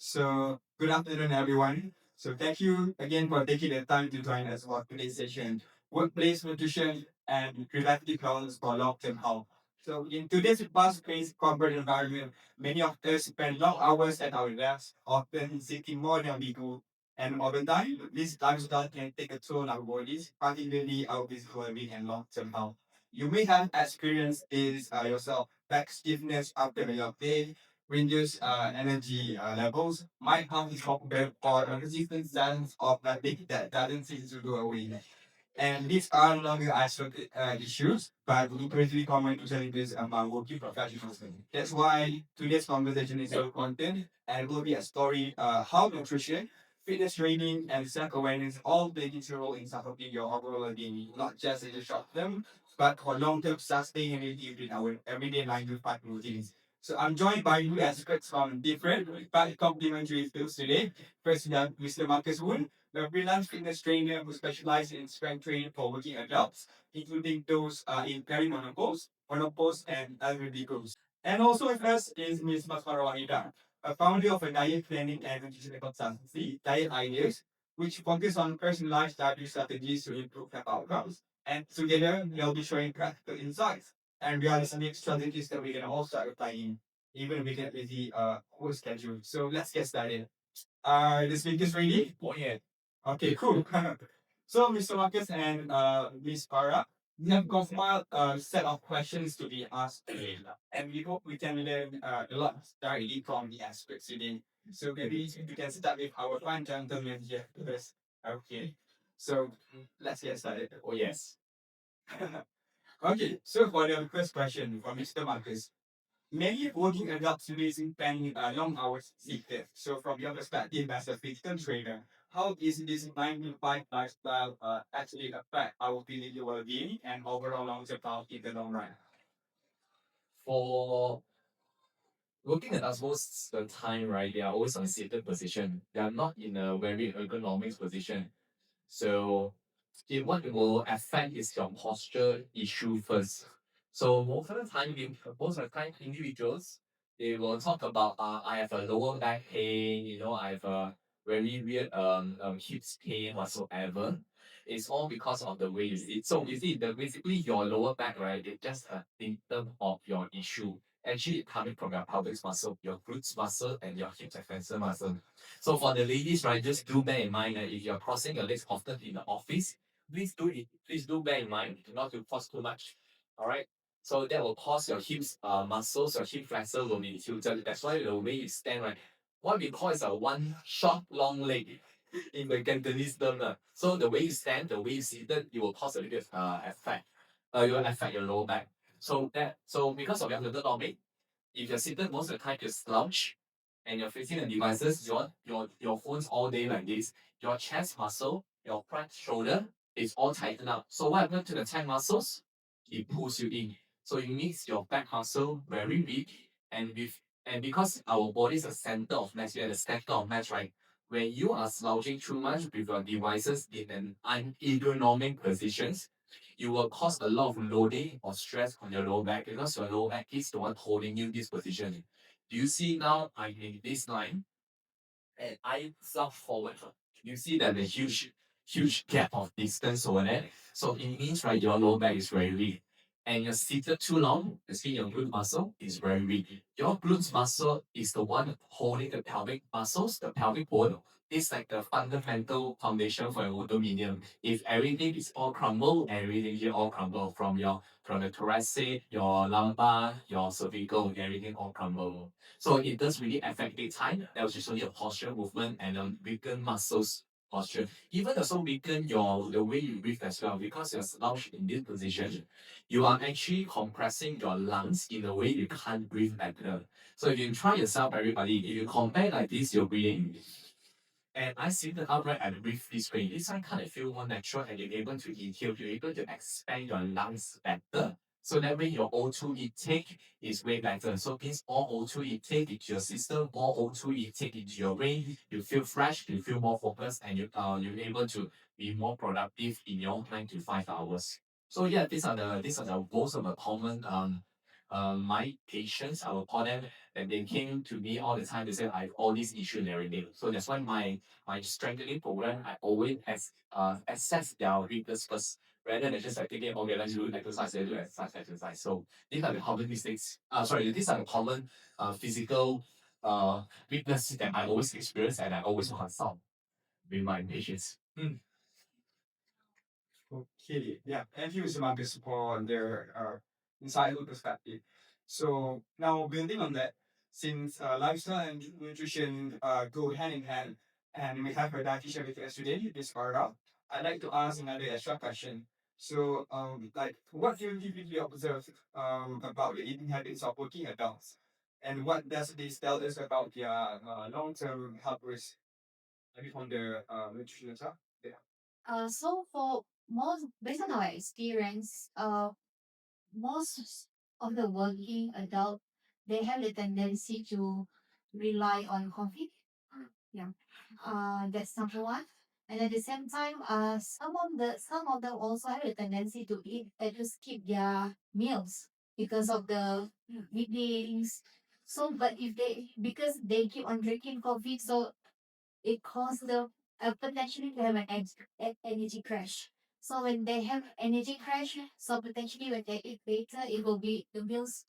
So, good afternoon, everyone. So, thank you again for taking the time to join us for today's session, Workplace Nutrition and Preventive Wellness for Long-Term Health. So, in today's fast-paced corporate environment, many of us spend long hours at our desks, often sitting more than we do. And over time, this lifestyle can take a toll on our bodies, particularly our physical well-being and long-term health. You may have experienced this yourself, back stiffness after a long day, reduce energy levels, might have to talk about or a resistant sense of nothing that doesn't seem to go away. And these are no longer isolated issues, but increasingly common challenges among working professionals. That's why today's conversation is so content and will be a story how nutrition, fitness training, and self-awareness all play a role in supporting your overall well-being, not just in the short term, but for long-term sustainability in our everyday 9 to 5 routines. So I'm joined by two experts from different but complementary fields today. First, we have Mr. Marcus Woon, the freelance fitness trainer who specializes in strength training for working adults, including those in perimenopause, menopause, and elderly groups. And also with us is Ms. Masfara, a founder of a diet planning and nutrition consultancy, Diet Ideas, which focus on personalized dietary strategies to improve health outcomes. And together, they'll be sharing practical insights and realistic strategies that we can all start applying, even with a busy work schedule. So let's get started. The speakers ready? Oh yeah. Okay, cool. So, Mr. Marcus and Miss Farah, we have compiled a set of questions to be asked today, and we hope we can learn a lot directly from the experts today. So maybe we can start with our fine gentleman here first. Okay. So let's get started. Oh yes. Okay. So for the first question from Mr. Marcus, many working adults facing spending long hours seated. So from your perspective as a physical trainer, how is this 9 to 5 lifestyle actually affect our physical well-being and overall long-term health in the long run? For working at us most of the time, right, they are always on a seated position. They are not in a very ergonomic position. So what it will affect is your posture issue first. So most of the time individuals they will talk about I have a lower back pain, I have a very weird hips pain whatsoever. It's all because of the way you sit. So you see the basically your lower back, right? It's just a symptom of your issue. Actually coming from your pelvic muscle, your glutes muscle, and your hip extensor muscle. So for the ladies, right, just do bear in mind that if you're crossing your legs often in the office, please do bear in mind not to cross too much. All right. So that will cause your hips muscles, your hip flexor will be tilted. That's why the way you stand, right? What we call is a one short long leg in the Cantonese term. So the way you stand, the way you seated, it will cause a little bit effect. It will affect your lower back. So because of your ergonomic, if you're seated most of the time you slouch and you're facing the devices, your phones all day like this, your chest muscle, your front shoulder is all tightened up. So what happens to the tight muscles? It pulls you in. So it makes your back muscle very weak and because our body is a center of mass, we are the center of mass, right? When you are slouching too much with your devices in an unergonomic positions, you will cause a lot of loading or stress on your lower back because your lower back is the one holding you this position. Do you see now I'm in this line and I self forward? You see that the huge gap of distance over there. So it means right your lower back is very weak. And you're seated too long, you see your glute muscle is very weak. Your glutes muscle is the one holding the pelvic muscles, the pelvic bone. It's like the fundamental foundation for your dominion. If everything is all crumble, everything is all crumble from the thoracic, your lumbar, your cervical, everything all crumble. So it does really affect the time. That was usually a posture movement and weaken muscles posture. Even also weaken the way you breathe as well because you're slouched in this position. You are actually compressing your lungs in a way you can't breathe better. So if you try yourself, everybody, if you compare like this, you're breathing. And I sit upright and breathe this way. This one kind of feel more natural and you're able to inhale, you're able to expand your lungs better. So that way your O2 intake is way better. So means all O2 intake into your system, all O2 intake into your brain, you feel fresh, you feel more focused, and you're able to be more productive in your 9 to 5 hours. So yeah, these are the most of the common my patients, I will call them, and they came to me all the time to say I have all these issues and everything. So that's why my strengthening program, I always assess their weakness first, rather than just like thinking, okay, let's do exercise, let's do exercise. So these are the common mistakes. Sorry, these are the common physical weaknesses that I always experience and I always consult with my patients. Okay, yeah, thank you, Mr. Marcus, for their insightful perspective. So now building on that, since lifestyle and nutrition go hand in hand, and we have a dietitian with us today, Ms. Farah, I'd like to ask another extra question. So, like, what do you typically observe about the eating habits of working adults, and what does this tell us about their long-term health risk, maybe from the nutrition side? Yeah. So for most, based on our experience, most of the working adult, they have the tendency to rely on coffee. Yeah, that's number one. And at the same time, some of them also have a tendency to eat to skip their meals because of the meetings. So, but if they because they keep on drinking coffee, so it causes them potentially to have an energy crash. So when they have energy crash, so potentially when they eat later, it will be the meals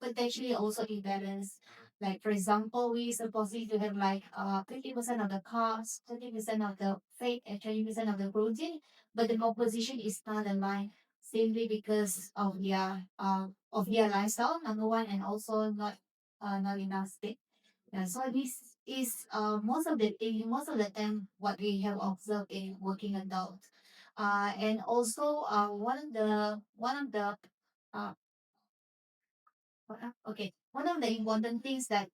potentially also imbalance. Like for example, we supposedly to have like 50% of the carbs, 30% of the fat, and 20% of the protein, but the composition is not aligned. Simply because of their lifestyle, number one, and also not enough sleep. Yeah, so this is most of the time what we have observed in working adult. And also one of the uh one of the important things that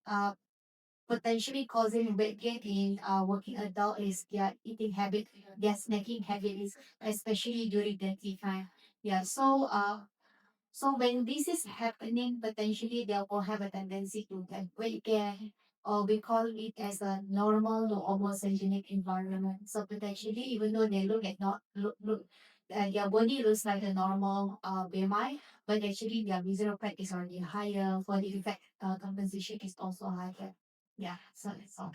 potentially causing weight gain in working adult is their eating habit, their snacking habits, especially during the tea time. Yeah, so when this is happening, potentially they will have a tendency to get weight gain, or we call it as a normal to almost hygienic environment. So potentially, even though they look at not look their body looks like a normal BMI, but actually their visceral fat is already higher. For the fat composition is also higher. Yeah, so that's all.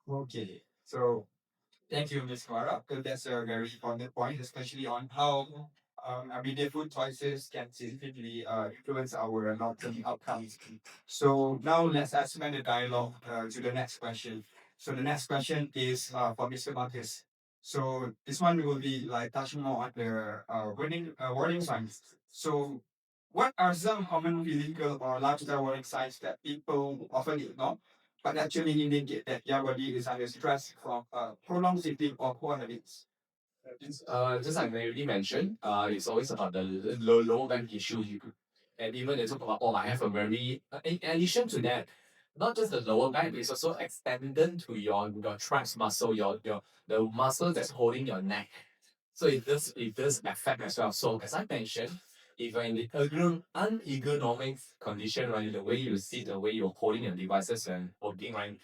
Okay. So thank you, Ms. Clara, because that's a very important point, especially on how everyday food choices can significantly influence our long-term outcomes. So now let's expand the dialogue to the next question. So the next question is for Mr. Marcus. So this one will be like touching more on the warning signs. So what are some common physical or lifestyle warning signs that people often ignore, but actually indicate that your body is under stress from prolonged sitting or poor habits? Just like I already mentioned, it's always about the low back issue. And even they talk about, oh, I have a very, in addition to that, not just the lower back, it's also extended to your traps muscle, the muscle that's holding your neck. So it does affect as well. So as I mentioned, if you're in the unergonomic condition, right, the way you sit, the way you're holding your devices and working, right,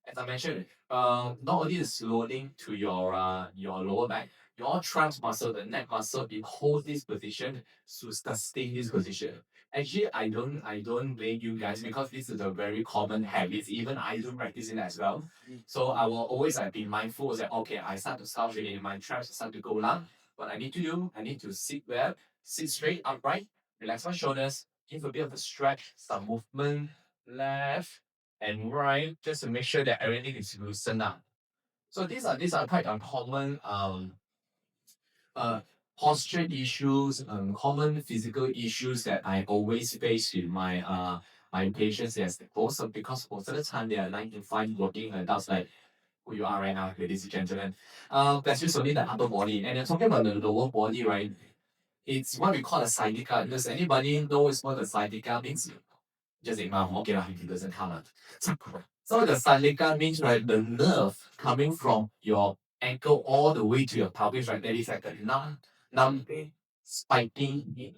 as I mentioned, not only is loading to your lower back, your trans muscle, the neck muscle, it holds this position to sustain this position. Actually, I don't blame you guys because this is a very common habit. Even I do practice it as well. So I will always like, be mindful that okay, I start to start in my traps start to go down. What I need to do, I need to sit well, sit straight, upright, relax my shoulders, give a bit of a stretch, some movement, left and right, just to make sure that everything is loosened up. So these are quite uncommon uh posture issues, common physical issues that I always face with my patients as also because most of the time they are 9 to 5 working adults like who you are right now, ladies and gentlemen. That's just only the upper body. And you're talking about the lower body, right? It's what we call a sciatica. Does anybody knows what a sciatica means? Just ignore, okay lah, it doesn't count lah. So the sciatica means right, the nerve coming from your ankle all the way to your pelvis, right? That is like a numb spiking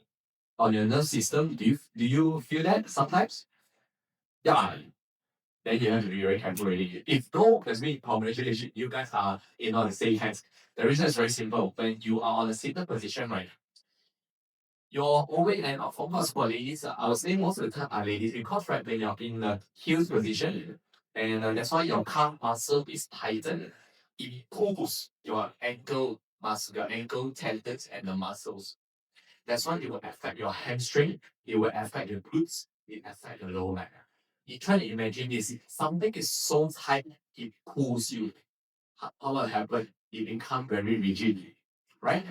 on your nerve system. Do you feel that sometimes? Yeah. Then you have to be very careful already. If no, that's me, congratulations, you guys are in on the same hands. The reason is very simple. When you are on a seated position, right? Your overweight and of course for ladies, I would say most of the time are ladies because right when you're in the heels position, and that's why your calf muscle is tightened. It pulls your ankle muscle, your ankle tendons and the muscles. That's why it will affect your hamstring, it will affect your glutes, it affect your lower back. You try to imagine this, something is so tight, it pulls you. How will happen? It become very rigid, right?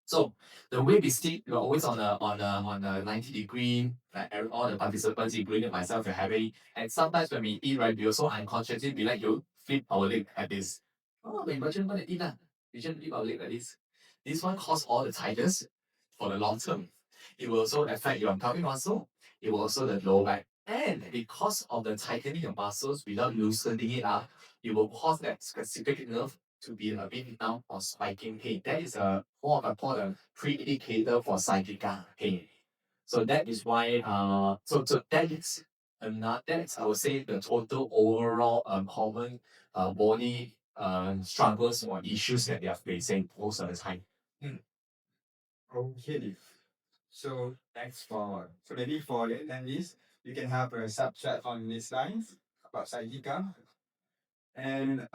So the way we sit, we're always on a 90 degree, like all the participants, including myself, are having. And sometimes when we eat, right, we also unconsciously we like to flip our leg at this. Oh, we imagine gonna eat that. We should flip our leg like this. This one cause all the tightness for the long term. It will also affect your pelvic muscle. It will also the lower back. And because of the tightening of muscles without loosening it up, it will cause that specific nerve to be a bit numb or spiking pain. That is a more of a pre-indicator for sciatica pain. So that is why so that is another that's I would say the total overall common body struggles or issues that they are facing most of the time. Okay. So thanks for so maybe for the attendees, you can have a subchat on these lines about sciatica. And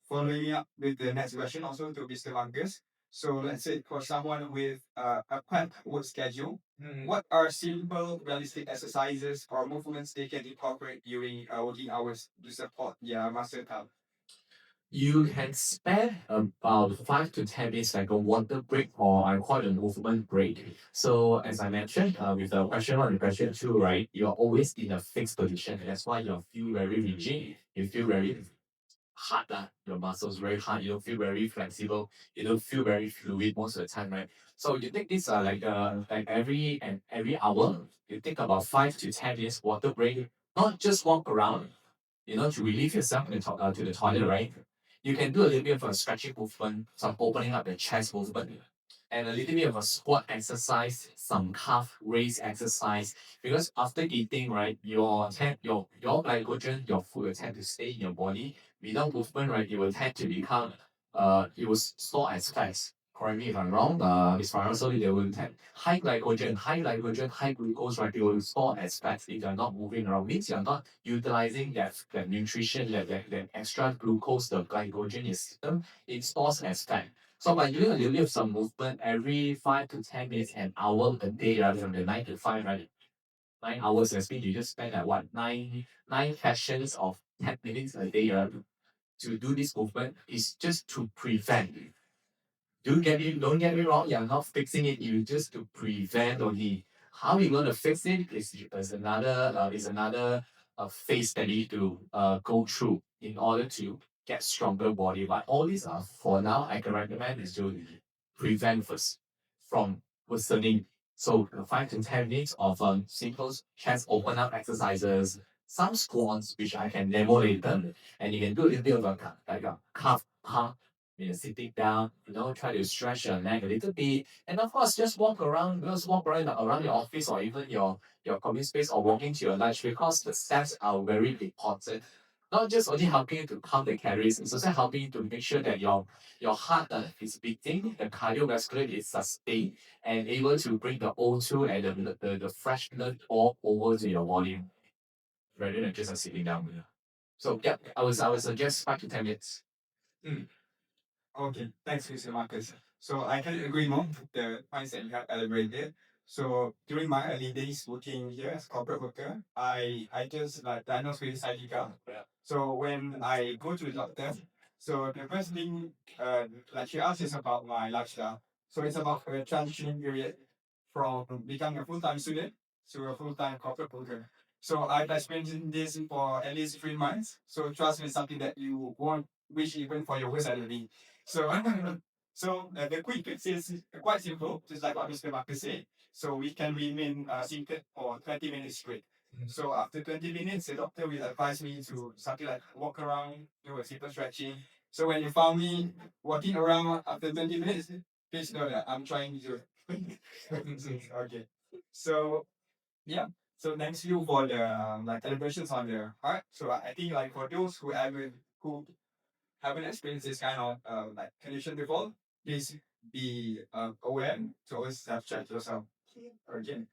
following up with the next question also to Mr. Marcus. So let's say for someone with a packed work schedule, what are simple realistic exercises or movements they can incorporate during working hours to support their muscle health? You can spend about 5 to 10 minutes like a water break or I call it a movement break. So as I mentioned, with the question one and question two, right, you're always in a fixed position. That's why you feel very rigid. You feel very hard. Your muscles very hard. You don't feel very flexible. You don't feel very fluid most of the time, right? So you take this like every hour, you take about 5 to 10 minutes water break. Not just walk around, to relieve yourself to the toilet, right? You can do a little bit of a stretching movement, some opening up the chest movement, and a little bit of a squat exercise, some calf raise exercise. Because after eating, right, your glycogen, your food will tend to stay in your body. Without movement, right, it will tend to become it will store as fats. Correct me if I'm wrong, Miss Farah, so they will have high glycogen, high glucose, right? They will store as fats if you're not moving around. Means you're not utilizing that nutrition, that extra glucose, the glycogen in your system, it stores as fat. So by doing a little bit of some movement every 5 to 10 minutes, an hour a day, rather from the 9 to 5, right? 9 hours as means you just spend like what nine sessions of 10 minutes a day, to do this movement is just to prevent. Don't get me wrong, you're not fixing it, you just to prevent only. How you gonna fix it is another phase that you need to go through in order to get stronger body. But all these are for now, I can recommend is to prevent first from worsening. So 5 to 10 minutes of simple chest open up exercises, some squats which I can demo later, and you can do a little bit of like a calf pump, sitting down, try to stretch your neck a little bit. And of course, just walk around your office or even your commute space or walking to your lunch because the steps are very important. Not just only helping you to count the calories, it's also helping you to make sure that your heart is beating, the cardiovascular is sustained, and able to bring the O2 and the fresh blood all over to your body rather than just sitting down. So yeah, I would suggest 5 to 10 minutes. Mm. Okay, thanks, Mr. Marcus. So I can agree more with the points that you have elaborated. So during my early days working here as corporate worker, I just like diagnosed with sciatica. So when I go to the doctor, so the first thing like she asks is about my lifestyle. So it's about a transition period from becoming a full-time student to a full-time corporate worker. So I've experienced this for at least 3 months. So trust me, it's something that you won't wish even for your worst enemy. So, the quick fix is quite simple, just like what Mr. Marcus said. So we can remain seated for 20 minutes straight. So after 20 minutes, the doctor will advise me to something like walk around, do a simple stretching. So when you found me walking around after 20 minutes, please know that I'm trying to. Okay. So yeah. So thanks you for the like celebrations on the heart. So I think like for those who haven't experienced this kind of like condition before, please be aware to always have checked yourself. Okay.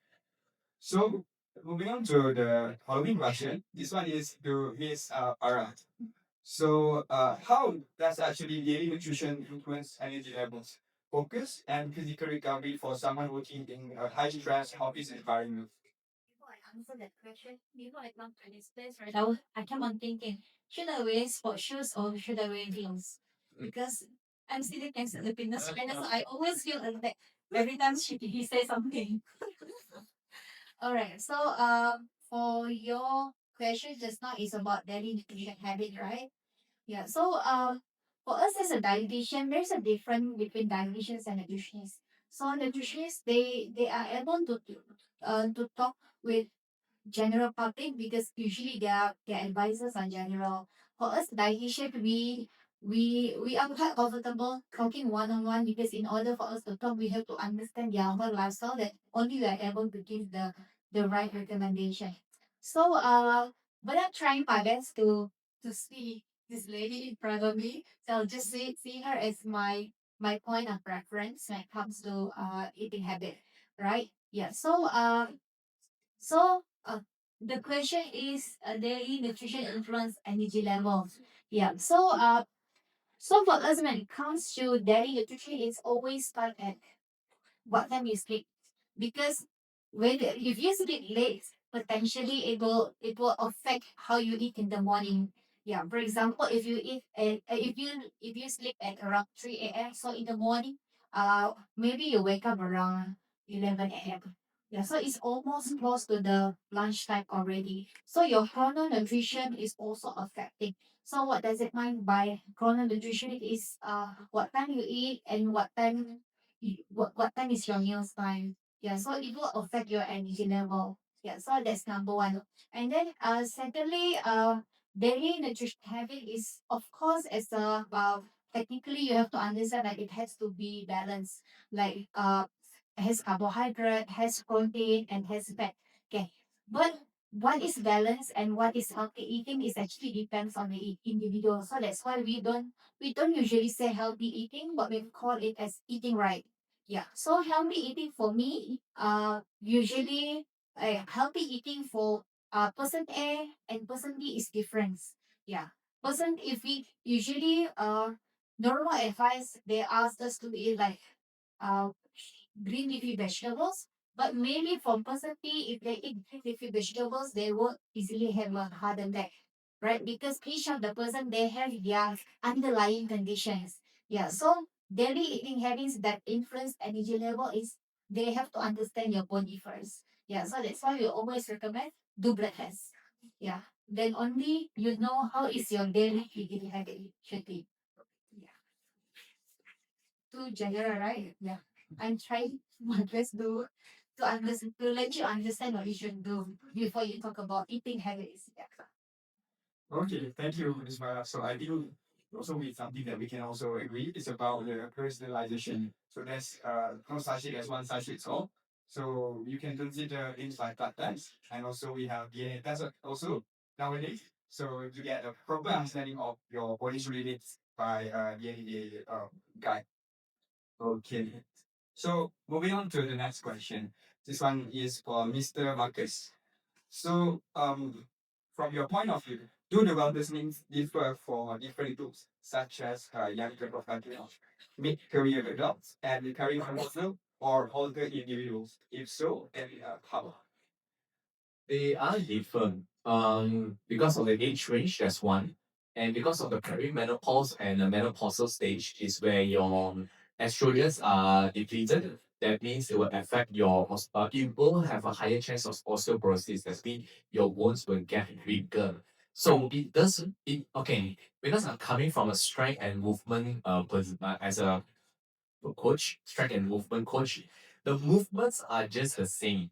So moving on to the following question. This one is to Miss Ara. So how does actually daily nutrition influence energy levels, focus, and physical recovery for someone working in a high stress office environment? Before I answer that question, before I come to this place, right, I kept on thinking, should I wear sport shoes or should I wear heels? Because I'm sitting next to the fitness trainer, so I always feel like every time he says something. All right, so for your question just now is about daily nutrition habit, right? Yeah. So for us as a dietitian, there's a difference between dietitians and nutritionists. So nutritionists, they are able to talk with general public because usually their advisors are general. For us dietitian, we are quite comfortable talking one on one because in order for us to talk, we have to understand their whole lifestyle that only we are able to give the right recommendation. So but I'm trying my best to see this lady in front of me. So I'll just see her as my point of reference when it comes to eating habit, right? Yeah. So the question is daily nutrition influence energy levels. Yeah. So for us when it comes to daily nutrition, it's always start at what time you sleep because when if you sleep late potentially it will affect how you eat in the morning. Yeah, for example, if you eat at, if you sleep at around 3 a.m, so in the morning maybe you wake up around 11 a.m. Yeah, so it's almost close to the lunchtime already, so your chrononutrition is also affecting. So what does it mean by chrononutrition? It is what time you eat and what time is your meals time. Yeah, so it will affect your energy level. Yeah, so that's number one. And then secondly, daily nutrition habit is of course as a technically you have to understand that it has to be balanced. Like has carbohydrate, has protein, and has fat. Okay. But what is balance and what is healthy eating is actually depends on the individual. So that's why we don't usually say healthy eating, but we call it as eating right. Yeah. So healthy eating for me, usually healthy eating for person A and person B is different. Yeah. Person if we usually normal advice they ask us to eat like uh green leafy vegetables. But maybe for person B, if they eat green leafy vegetables, they won't easily have a heart attack, right? Because each of the person they have their underlying conditions. Yeah, so daily eating habits that influence energy level is they have to understand your body first. Yeah, so that's why we always recommend do blood tests. Yeah, then only you know how is your daily eating habit should be. Yeah, too general, right? Yeah, I'm trying my best to understand to let you understand what you should do before you talk about eating habits. Yeah. Okay, thank you, Ms. Mara. So I think also with something that we can also agree is about the personalization. So there's no such thing as one size fits all. So you can consider things like blood tests, and also we have DNA tests also nowadays. So to get a proper understanding of your body's needs by DNA guide. Okay. So moving on to the next question. This one is for Mr. Marcus. So, from your point of view, do the wellness needs differ for different groups, such as younger professionals, mid-career adults, and career professionals, or older individuals? If so, then how? They are different. Because of the age range, that's one, and because of the perimenopause and the menopausal stage is where your estrogens are depleted. That means it will affect your you will have a higher chance of osteoporosis. That means your bones will get weaker. So it doesn't. It okay because I'm coming from a strength and movement as a coach, strength and movement coach. The movements are just the same.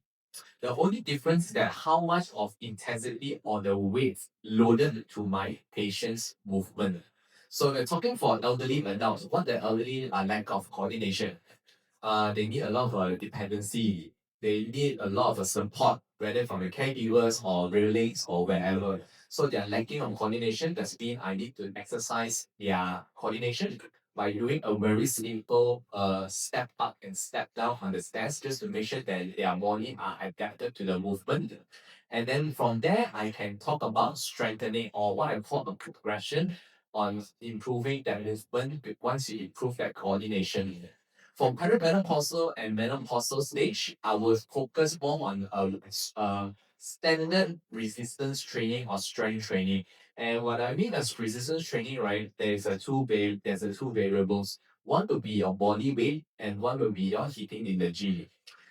The only difference is that how much of intensity or the weight loaded to my patient's movement. So we're talking for elderly adults, what the elderly are lack of coordination. They need a lot of dependency. They need a lot of support, whether from the caregivers or relatives or wherever. So they're lacking on coordination. That's mean I need to exercise their coordination. by doing a very simple step up and step down on the stairs just to make sure that their body are adapted to the movement. And then from there, I can talk about strengthening or what I call a progression on improving that movement once you improve that coordination. For perimenopausal and menopausal stage, I will focus more on standard resistance training or strength training. And what I mean as resistance training, right? There's a two variables. One will be your body weight, and one will be your hitting in the gym.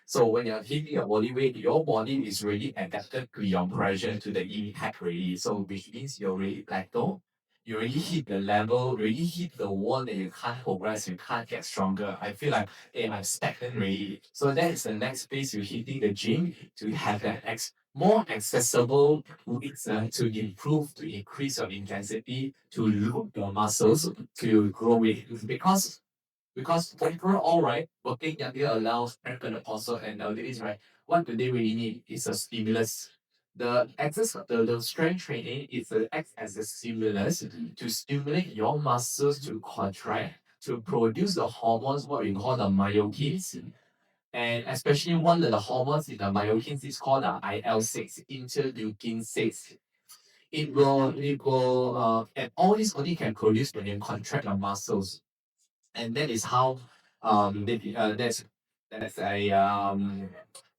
So when you're hitting your body weight, your body is really adapted to your pressure to the impact already. So which means you're already plateau. You already hit the level, already hit the wall that you can't progress, you can't get stronger. I feel like, hey, I'm stagnant already. So that is the next phase you're hitting the gym to have that more accessible weights to improve, to increase your intensity, to load your muscles, to grow it. Because overall, right, working younger allows perimenopause and elderly, right, what do they really need is a stimulus. The strength training is acts as a stimulus to stimulate your muscles to contract, to produce the hormones, what we call the myokines. And especially one of the hormones in the myokines is called the IL-6, interleukin 6. And all this only can produce when you contract your muscles, and that is how that's a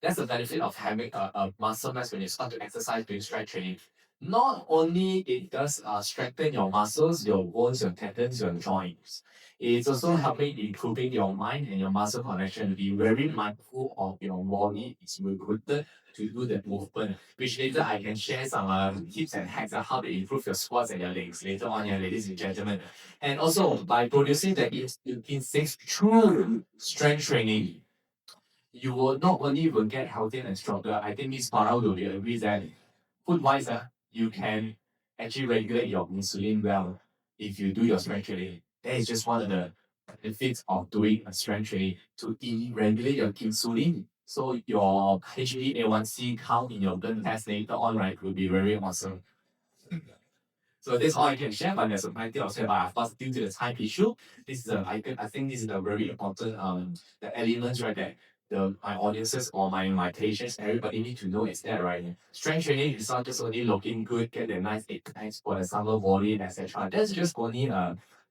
that's the benefit of having a muscle mass when you start to exercise doing strength training. Not only it does strengthen your muscles, your bones, your tendons, your joints. It's also helping improving your mind and your muscle connection. Be very mindful of your body is recruited to do that movement. Which later I can share some tips and hacks on how to improve your squats and your legs later on, yeah, ladies and gentlemen. And also by producing the in six through strength training, you will not only will get healthier and stronger. I think Miss Farah will agree that food wise, you can actually regulate your insulin well if you do your strength training. That is just one of the benefits of doing a strength training to regulate your insulin. So your HbA1c count in your blood test later on, right, will be very awesome. So that's all I can share, but there's plenty of share, but of course, due to the time issue, this is I think this is a very important the elements right there. My audiences or my patients, everybody need to know is that right. Strength training is not just only looking good, get a nice eight times for the summer body, etc. That's just only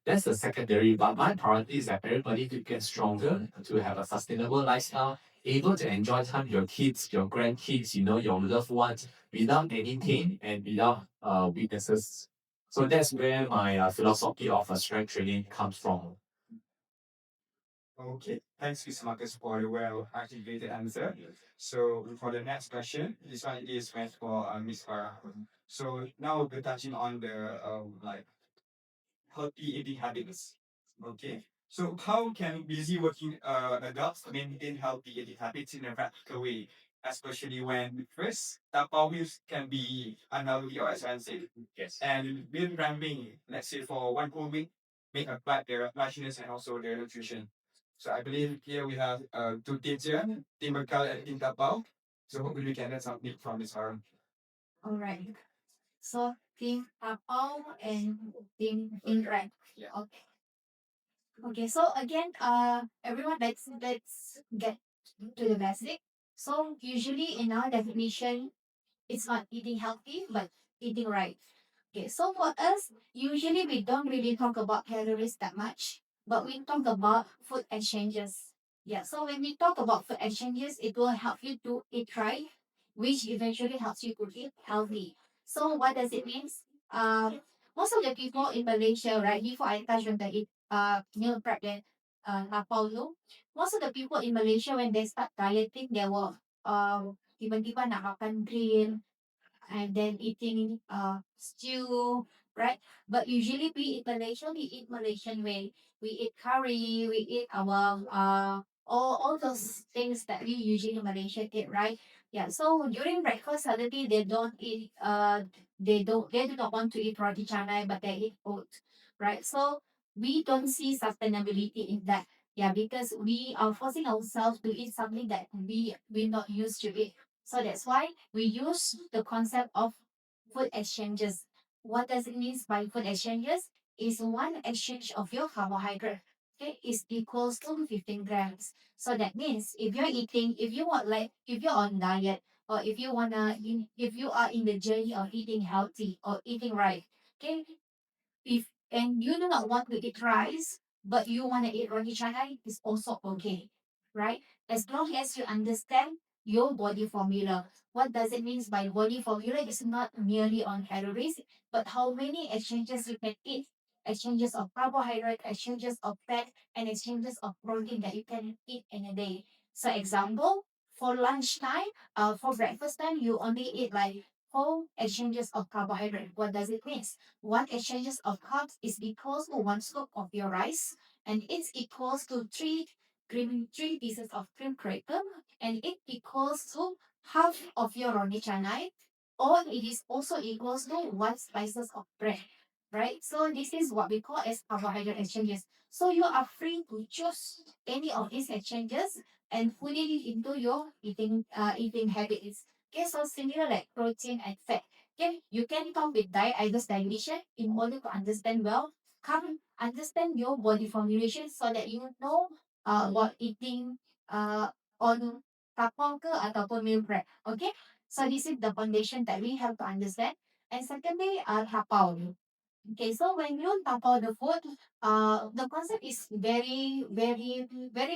that's the secondary. But my priority is that everybody to get stronger, to have a sustainable lifestyle, able to enjoy time with your kids, your grandkids, your loved ones, without any pain and without weaknesses. So that's where my philosophy of strength training comes from. Okay, thanks, Mr. Marcus, for the well articulated answer. So for the next question, this one is meant for Miss Farah. So now we're touching on the like healthy eating habits. Okay. So how can busy working adults maintain healthy eating habits in a practical way, especially when first tapao meals can be unhealthy or expensive, Yes. and meal ramping, let's say for one whole week, may affect their freshness and also their nutrition. So I believe here we have two teams here, Team Bakal and Team Tapao. So hopefully we can learn something from this harm. All right. So team Apple and team Ingrid. Yeah. Okay. Okay. So again, everyone, let's get to the basic. So usually in our definition, it's not eating healthy, but eating right. Okay, so for us, usually we don't really talk about calories that much, but we talk about food exchanges. Yeah, so when we talk about food exchanges, it will help you to eat right, which eventually helps you to eat healthy. So what does it mean? Most of the people in Malaysia, right, before I touch on the meal prep and Napaulo, most of the people in Malaysia when they start dieting, they will tiba-tiba nak makan green, and then eating stew, right? But usually we eat Malaysian, we eat Malaysian way. We eat curry, we eat our all those things that we usually in Malaysia eat, right? Yeah. So during breakfast suddenly they don't eat they do not want to eat roti canai but they eat oat, right? So we don't see sustainability in that. Yeah, because we are forcing ourselves to eat something that we're not used to eat. So that's why we use the concept of food exchanges. What does it mean by food exchanges? Is one exchange of your carbohydrate. okay, is equals to 15 grams. So that means if you're eating, if you want like if you're on diet or if you if you are in the journey of eating healthy or eating right, okay, if and you do not want to eat rice, but you want to eat roti canai, is also okay, right? As long as you understand your body formula. What does it mean by body formula? It's not merely on calories, but how many exchanges you can eat, exchanges of carbohydrate, exchanges of fat, and exchanges of protein that you can eat in a day. So example, for lunchtime, for breakfast time, you only eat like 4 exchanges of carbohydrate. What does it mean? 1 exchanges of carbs is equals to 1 scoop of your rice, and it's equals to three pieces of cream cracker, and it equals to half of your roti canai, or it is also equals to 1 slices of bread. Right? So this is what we call as carbohydrate exchanges. So you are free to choose any of these exchanges and put it into your eating habits. Okay, so similar like protein and fat. Okay, you can come with diet either dietitian in order to understand well. Come understand your body formulation so that you know what eating on tapau ke ataupun meal prep. Okay, so this is the foundation that we have to understand. And secondly, tapau. Okay, so when you talk about the food, the concept is very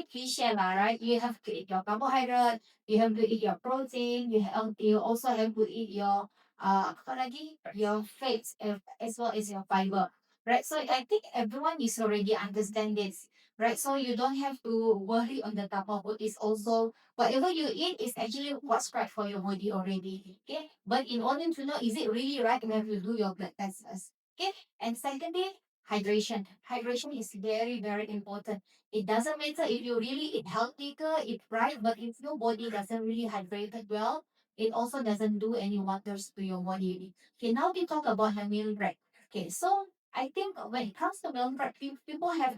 cliche lah, right? You have to eat your carbohydrate, you have to eat your protein, you also have to eat your apa lagi? Your fats as well as your fiber, right? So I think everyone is already understand this, right? So you don't have to worry on the type of food. Is also whatever you eat is actually what's right for your body already. Okay, but in order to know is it really right, you have to do your blood test first. Okay, and secondly, hydration. Hydration is very important. It doesn't matter if you really eat healthy, eat right, but if your body doesn't really hydrate it well, it also doesn't do any wonders to your body. Okay, now we talk about the meal prep. Okay, so I think when it comes to meal prep, people have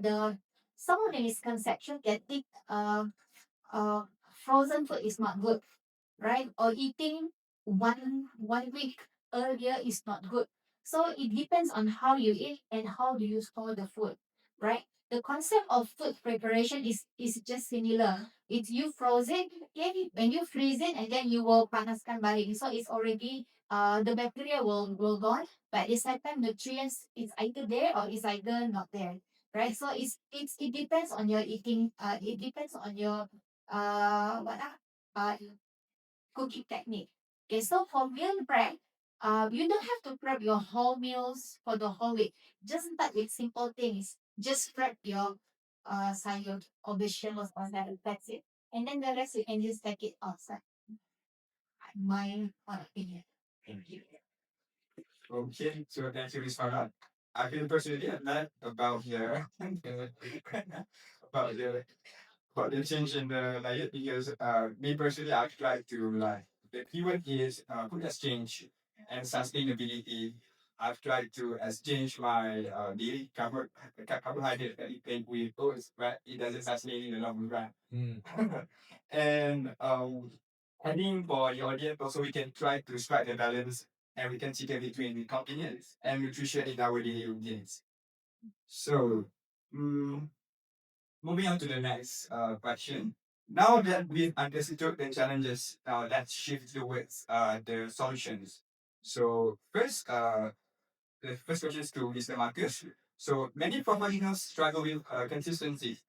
some of the misconception that think uh frozen food is not good, right? Or eating one week earlier is not good. So it depends on how you eat and how do you store the food, right? The concept of food preparation is just similar. It's you froze it, okay? When you freeze it and then you will panaskan balik. So it's already the bacteria will gone, but at the same time nutrients is either there or is either not there. Right? So it depends on your eating, it depends on your what cooking technique. Okay, so for meal prep, you don't have to prep your whole meals for the whole week. Just start with simple things. Just prep your sayur or vegetables or salad. That's it. And then the rest you can just take it outside. My opinion. Thank you. Okay, so thank you, Miss Farah. I feel personally a lot about the about the about the change in the diet because me personally I've tried to like the keyword is food exchange and sustainability. I've tried to exchange my daily carbohydrate that you take with oats, but it doesn't sustain in the long run. And heading for your audience also we can try to strike the balance and we can see the between convenience and nutrition in our daily routines. So, mm, moving on to the next question. Now that we've understood the challenges, now let's shift towards the solutions. So the first question is to Mr. Marcus. So many professionals struggle with consistency.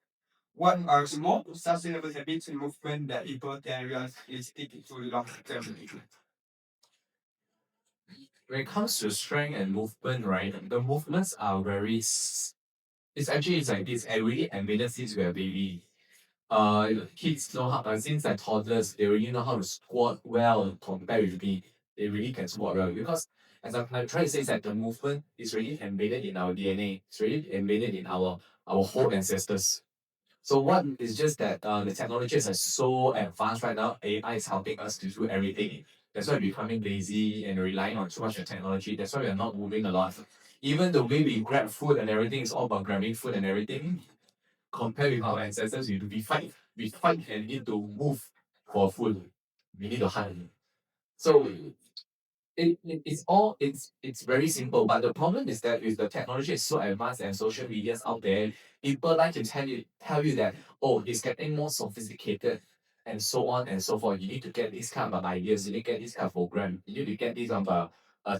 What are small sustainable habits and movement that people can realistically stick to long term? When it comes to strength and movement, right, the movements are it's actually it's like this, and really embedded since we're a baby. Kids know how, since they're toddlers, they already know how to squat well compared with me. They really can squat well because, as I'm trying to say, is that the movement is really embedded in our DNA. It's really embedded in our whole ancestors. So what is just that the technologies are so advanced right now. AI is helping us to do everything. That's why we're becoming lazy and relying on too much of technology. That's why we are not moving a lot. Even the way we grab food and everything is all about grabbing food and everything. Compared with our ancestors, we fight and need to move for food. We need to hunt. So it's very simple, but the problem is that with the technology is so advanced and social medias out there, people like to tell you that, oh, it's getting more sophisticated and so on and so forth. You need to get this kind of ideas, you need to get this kind of program, you need to get this kind of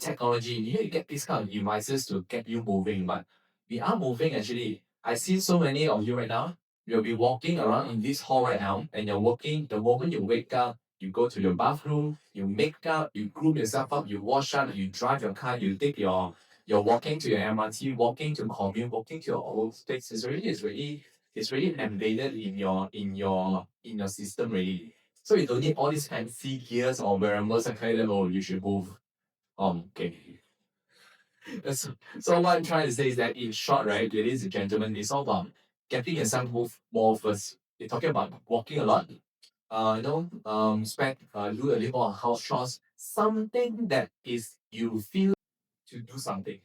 technology, you need to get this kind of devices to get you moving. But we are moving actually. I see so many of you right now. You'll be walking around in this hall right now, and you're working. The moment you wake up, you go to your bathroom, you make up, you groom yourself up, you wash up, you drive your car, you take you're walking to your MRT, walking to commute, walking to your old place. It's really embedded in your system already. So you don't need all these fancy gears or wearables and kind of, oh, you should move. Okay. So what I'm trying to say is that in short, right, ladies and gentlemen, it's all about getting yourself move more first. You're talking about walking a lot, spend do a little more house chores, something that is you feel to do something.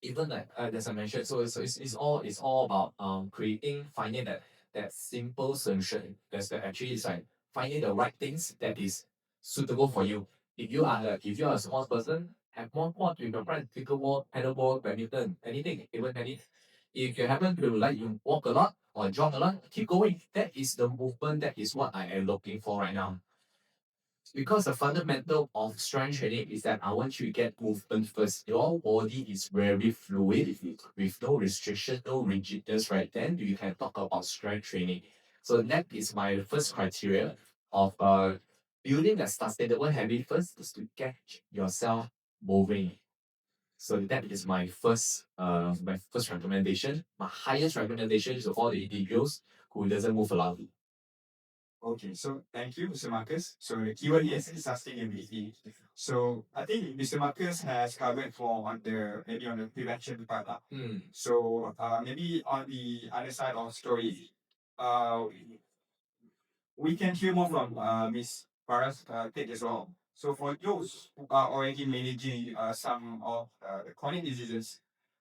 Even like as I mentioned, so it's all about creating finding that simple solution. That actually is like finding the right things that is suitable for you. If you are a sports person, have more sport with your friends, pickleball, paddleball, badminton, anything, even tennis. If you happen to like you walk a lot or jog a lot, keep going. That is the movement. That is what I am looking for right now. Because the fundamental of strength training is that I want you to get movement first. Your body is very fluid with no restriction, no rigidness, right? Then you can talk about strength training. So that is my first criteria of building a sustainable habit first is to get yourself moving. So that is my first recommendation. My highest recommendation is to all the individuals who doesn't move a lot. Okay, so thank you, Mr. Marcus. So the keyword is sustainability. So I think Mr. Marcus has covered for on the maybe on the prevention part. So maybe on the other side of story, uh, we can hear more from Miss Farah's take as well. So for those who are already managing some of the chronic diseases,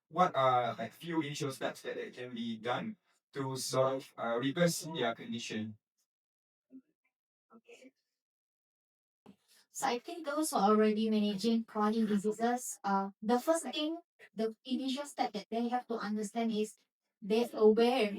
what are like few initial steps that can be done to sort of reverse their condition? So I think those who are already managing chronic diseases, the first thing, the initial step that they have to understand is they're aware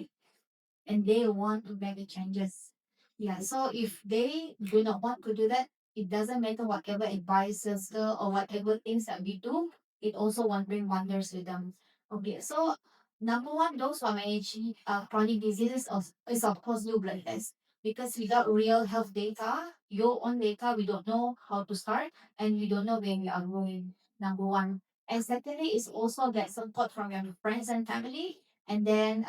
and they want to make the changes. Yeah, so if they do not want to do that, it doesn't matter whatever advices or whatever things that we do, it also won't bring wonders with them. Okay, so number one, those who are managing chronic diseases is of course do blood tests. Because without real health data, your own data, we don't know how to start and we don't know where we are going. Number one. And secondly, is also get support from your friends and family. And then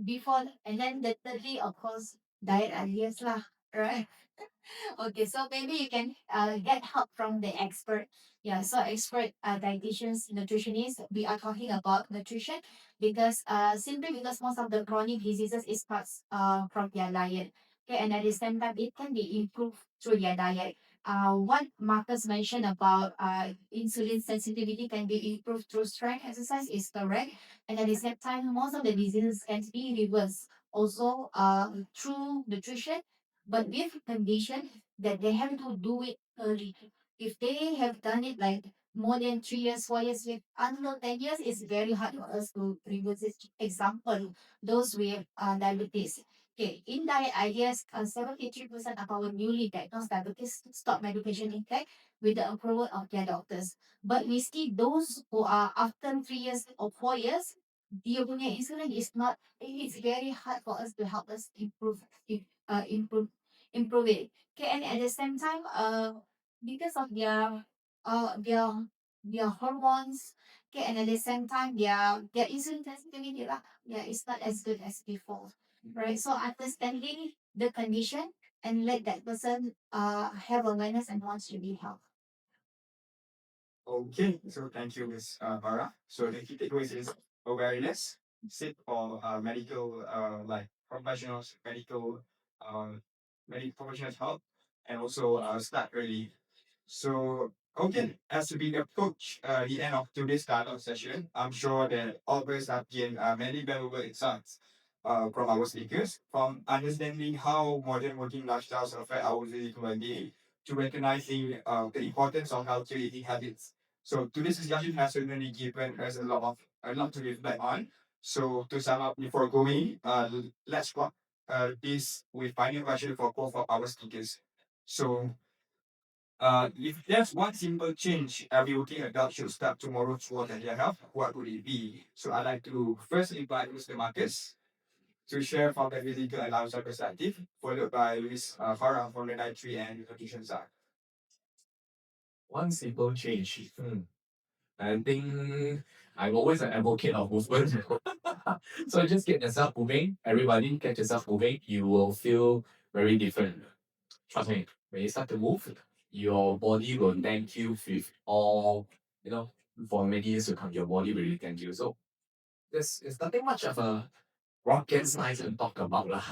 before and then the thirdly of course diet ideas lah, right? Okay, so maybe you can get help from the expert. Yeah, so expert dietitians, nutritionists. We are talking about nutrition because simply because most of the chronic diseases is starts from their diet. Okay, and at the same time, it can be improved through their diet. What Marcus mentioned about insulin sensitivity can be improved through strength exercise is correct, and at the same time, most of the diseases can be reversed also through nutrition, but with condition that they have to do it early. If they have done it like more than 3 years, 4 years, with until 10 years, it's very hard for us to reverse it. Example, those with diabetes. Okay, in diet ideas, 73% of our newly diagnosed diabetes stop medication intake with the approval of their doctors. But we see those who are after 3 years or 4 years, dia punya insulin is not, it's very hard for us to help us improve improve it. Okay, and at the same time, because of uh their their hormones, okay, and at the same time their insulin sensitivity lah, yeah, it's not as good as before. Right. So understanding the condition and let that person have awareness and wants to be helped. Okay, so thank you, Ms. Bara. So the key takeaways is awareness, seek for medical, like professionals, uh, medical professionals help, and also start early. So, okay, as we approach the end of today's dialogue session, I'm sure that all of us have gained many valuable insights from our speakers, from understanding how modern working lifestyles affect our physical well-being to recognizing the importance of healthy eating habits. So today's discussion has certainly given us a lot to reflect on. So to sum up before going, let's wrap this with final question for both of our speakers. So if there's one simple change every working adult should start tomorrow toward their health, what would it be? So I'd like to first invite Mr. Marcus to share from the physical and lifestyle perspective, followed by Luis Farah from the dietary and nutrition side. One simple change. I think I'm always an advocate of movement. So just get yourself moving. Everybody get yourself moving. You will feel very different. Trust me. When you start to move, your body will thank you with all, you know, for many years to come, your body will really thank you. So there's nothing much of a rocket science to talk about lah.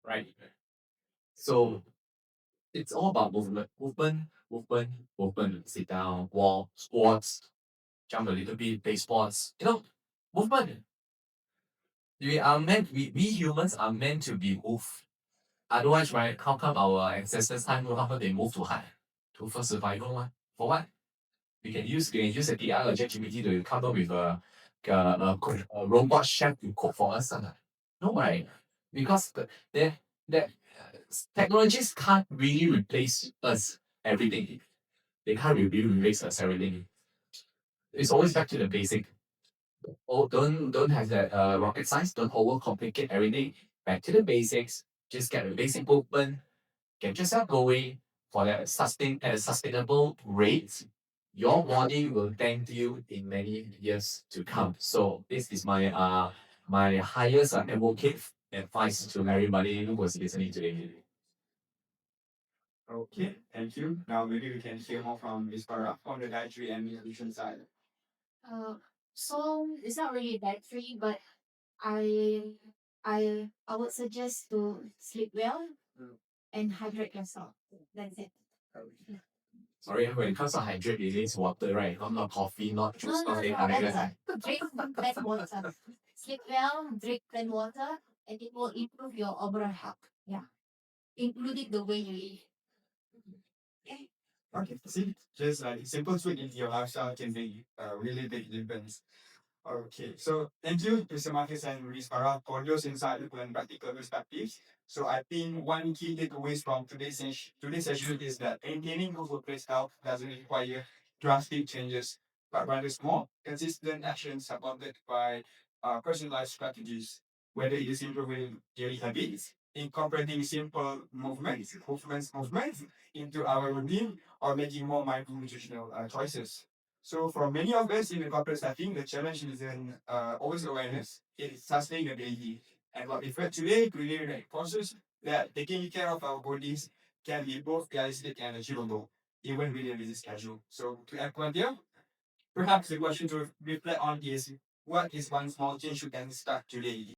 Right? So it's all about movement. Movement. Sit down, walk, squats, jump a little bit, play sports. Movement. We humans are meant to be moved. Otherwise, right, how come our ancestors time, how come they move too high? For survival, for what? We can use the AI or ChatGPT to come up with a robot chef to cook for us. No, right? Because technologies can't really replace us everything. They can't really replace us everything. It's always back to the basic. Oh, don't have that rocket science. Don't overcomplicate everything. Back to the basics. Just get a basic movement. Get yourself going for that at a sustainable rate. Your body will thank you in many years to come. So this is my highest advocate advice to everybody who was listening today. Okay, thank you. Now maybe we can hear more from Ms. Farah on the dietary and nutrition side. Uh, so it's not really dietary, but I I would suggest to sleep well and hydrate yourself. That's it. Sorry, when it comes to hydrate, it is water, right? Not coffee, not No, juice, no, not no. anything. Drink plain water. Sleep well, drink plain water, and it will improve your overall health. Yeah, including the way you eat. Okay. Okay, see, just like simple tweak into your lifestyle can make a really big difference. Okay, so thank you, Mr. Marcus and Ms. Farah, for those insightful and practical perspectives. So I think one key takeaways from today's session is that maintaining good workplace health doesn't require drastic changes, but rather small, consistent actions supported by personalized strategies, whether it is improving daily habits, incorporating simple movements into our routine, or making more mindful nutritional choices. So for many of us in the corporate setting, the challenge isn't always awareness, it is sustainability. And what we've heard today really reinforces that taking care of our bodies can be both realistic and achievable, even with a busy schedule. So to add one here, perhaps the question to reflect on is what is one small change you can start today?